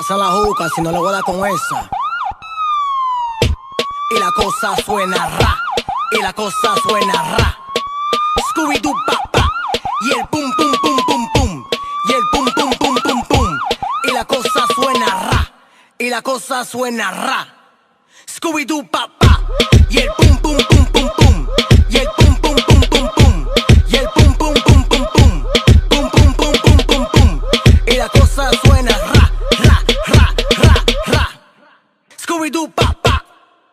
Pasa la juca si no le voy a dar con esa. Y la cosa suena ra, y la cosa suena ra. Scooby-Doo pa pa, y el pum pum pum pum pum, y el pum pum pum pum pum. Y la cosa suena ra, y la cosa suena ra. Scooby-Doo pa pa, y el pum pum pum pum pum, y el pum pum pum pum pum, y el pum pum pum pum pum, pum pum pum pum pum pum. Y la cosa suena ra, ra, ra, ra, ra. Scooby-Doo pa pa,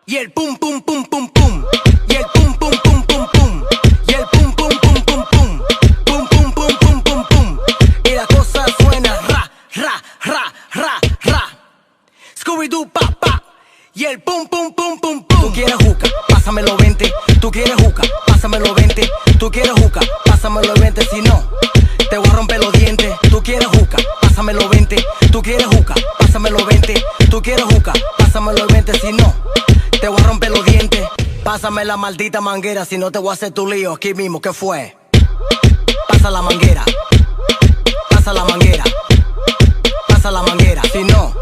y el pum pum pum pum pum, y el pum pum pum pum pum, y el pum pum pum pum pum, pum pum pum pum pum pum. Y la cosa suena ra, ra, ra, ra, ra. Scooby-Doo pa pa, y el pum pum pum pum pum. Tú quieres juca, pásamelo 20. Tú quieres juca, pásamelo 20. Tú quieres juca, pásamelo 20. Si no, te voy a romper los dientes. Tú quieres juca, pásamelo 20. Tú quieres juca, pásamelo 20. Tú quieres juca, pásamelo 20. Si no, te voy a romper los dientes. Pásame la maldita manguera, si no te voy a hacer tu lío aquí mismo. ¿Qué fue? Pasa la manguera, pasa la manguera, pasa la manguera. Si no,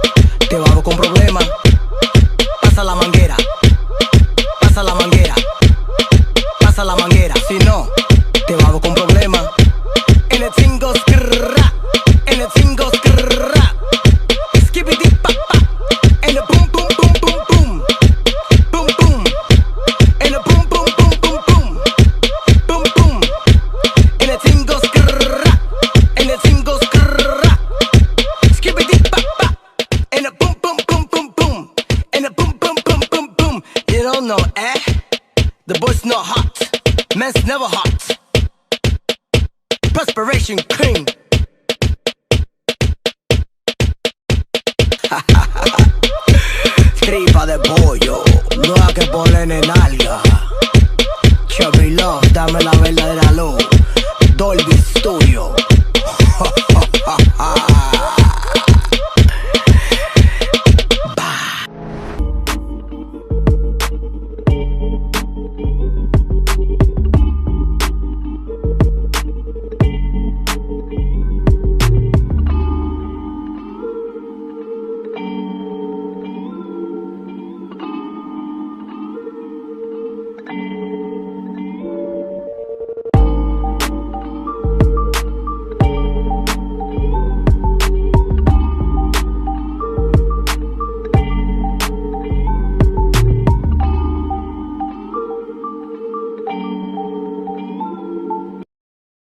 te hago con problemas. Pasa la manguera, pasa la manguera, pasa la manguera. Si no, te hago con problemas. En el tingo skrrra, en el tingo skrrra. Skibidi pa pa, en el pum pum pum pum pum, pum pum. En el pum pum pum pum pum, pum pum. En el tingo skrrra, en el tingo skrrra. Skibidi pa pa, en el pum pum pum pum pum, en el pum pum pum pum pum. You don't know, eh? The boy's not hot, man's never hot. Perspiration cream. Tripa de pollo, no hay que ponerle nalga. Chubby Love, dame la verdadera